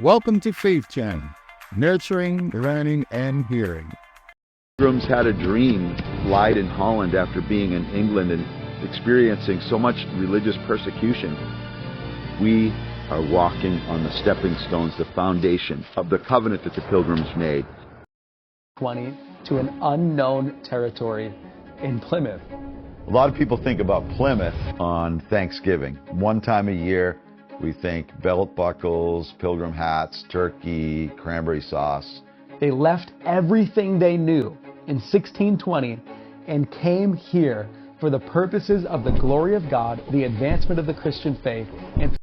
Welcome to Faith Channel, nurturing, learning, and hearing. Pilgrims had a dream, lied in Holland after being in England and experiencing so much religious persecution. We are walking on the stepping stones, the foundation of the covenant that the Pilgrims made. 20 to an unknown territory in Plymouth. A lot of people think about Plymouth on Thanksgiving. One time a year, we think belt buckles, pilgrim hats, turkey, cranberry sauce. They left everything they knew in 1620 and came here for the purposes of the glory of God, the advancement of the Christian faith, and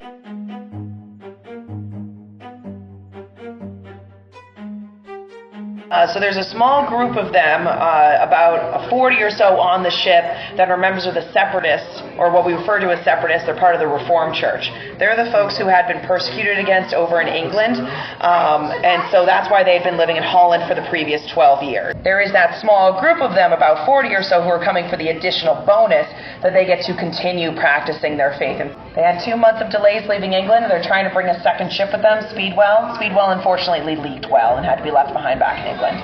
So there's a small group of them, about 40 or so on the ship, that are members of the Separatists, or what we refer to as Separatists. They're part of the Reformed Church. They're the folks who had been persecuted against over in England, and so that's why they had been living in Holland for the previous 12 years. There is that small group of them, about 40 or so, who are coming for the additional bonus that they get to continue practicing their faith. And they had 2 months of delays leaving England. They're trying to bring a second ship with them, Speedwell. Speedwell unfortunately leaked well and had to be left behind back in England.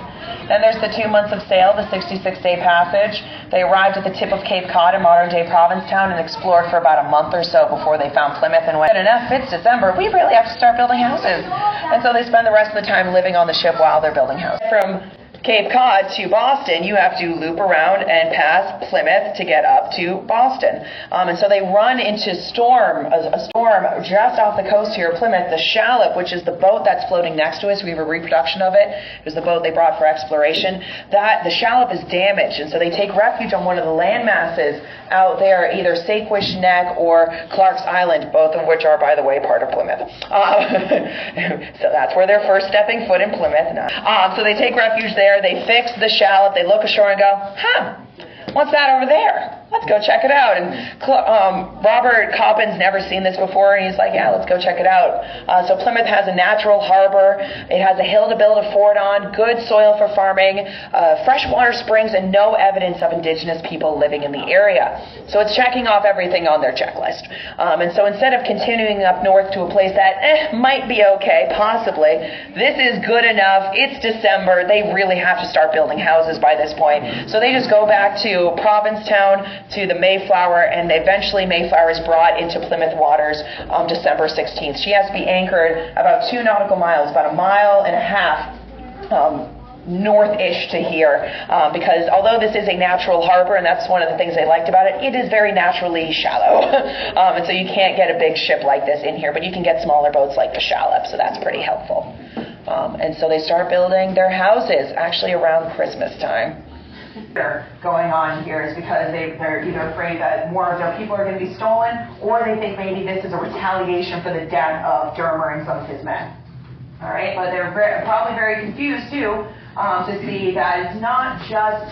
Then there's the 2 months of sail, the 66-day passage. They arrived at the tip of Cape Cod in modern-day Provincetown and explored for about a month or so before they found Plymouth and went, enough, it's December, we really have to start building houses. And so they spend the rest of the time living on the ship while they're building houses. From Cape Cod to Boston, you have to loop around and pass Plymouth to get up to Boston. And so they run into a storm just off the coast here of Plymouth. The Shallop, which is the boat that's floating next to us, we have a reproduction of it. It was the boat they brought for exploration. The Shallop is damaged, and so they take refuge on one of the land masses out there, either Saquesh Neck or Clark's Island, both of which are, by the way, part of Plymouth. So that's where they're first stepping foot in Plymouth. So they take refuge there. They fix the Shallop. They look ashore and go, what's that over there? Let's go check it out. And Robert Coppin's never seen this before, and he's like, yeah, let's go check it out. So Plymouth has a natural harbor. It has a hill to build a fort on, good soil for farming, freshwater springs, and no evidence of indigenous people living in the area. So it's checking off everything on their checklist. And so instead of continuing up north to a place that might be okay, possibly, this is good enough. It's December. They really have to start building houses by this point. So they just go back to Provincetown, to the Mayflower, and eventually Mayflower is brought into Plymouth waters on December 16th. She has to be anchored about 2 nautical miles, about 1.5 miles north-ish to here, because although this is a natural harbor, and that's one of the things they liked about it, it is very naturally shallow. And so you can't get a big ship like this in here, but you can get smaller boats like the Shallop, so that's pretty helpful. And so they start building their houses actually around Christmas time. Going on here is because they're either afraid that more of their people are going to be stolen, or they think maybe this is a retaliation for the death of Dermer and some of his men. All right, but they're probably very confused too to see that it's not just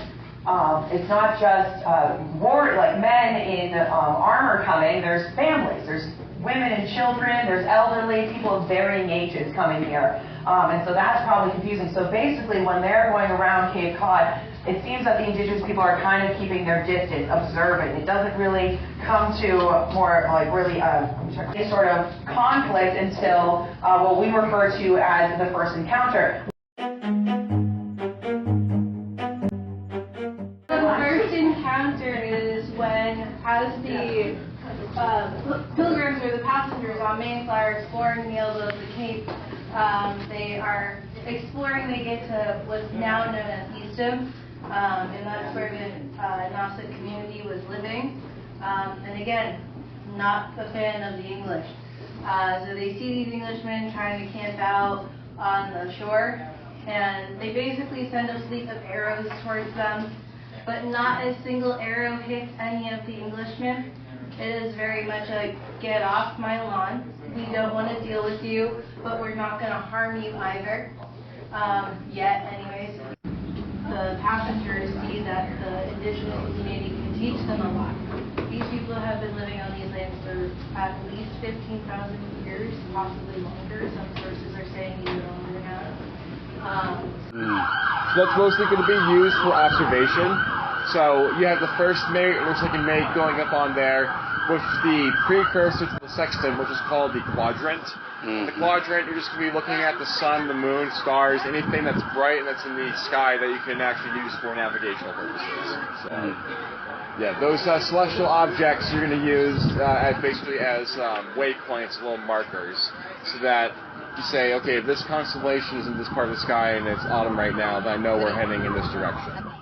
men in armor coming. There's families. There's women and children. There's elderly people of varying ages coming here. And so that's probably confusing. So basically, when they're going around Cape Cod, it seems that the indigenous people are kind of keeping their distance, observing. It doesn't really come to more like really any sort of conflict until what we refer to as the first encounter. The first encounter is when, as the pilgrims or the passengers on Mayflower exploring the elbow of the Cape, they are exploring. They get to what's now known as Eastham. And that's where the Nauset community was living. And again, not a fan of the English. So they see these Englishmen trying to camp out on the shore, and they basically send a fleet of arrows towards them, but not a single arrow hits any of the Englishmen. It is very much a get off my lawn. We don't want to deal with you, but we're not going to harm you either. Yet, anyways. The passengers see that the indigenous community can teach them a lot. These people have been living on these lands for at least 15,000 years, possibly longer. Some sources are saying even longer now. So that's mostly going to be used for observation. So you have the first mate, it looks like a mate going up on there. with the precursor to the sextant, which is called the quadrant. The quadrant, you're just going to be looking at the sun, the moon, stars, anything that's bright and that's in the sky that you can actually use for navigational purposes. So, yeah, those celestial objects you're going to use basically as waypoints, little markers, so that you say, okay, if this constellation is in this part of the sky and it's autumn right now, then I know we're heading in this direction.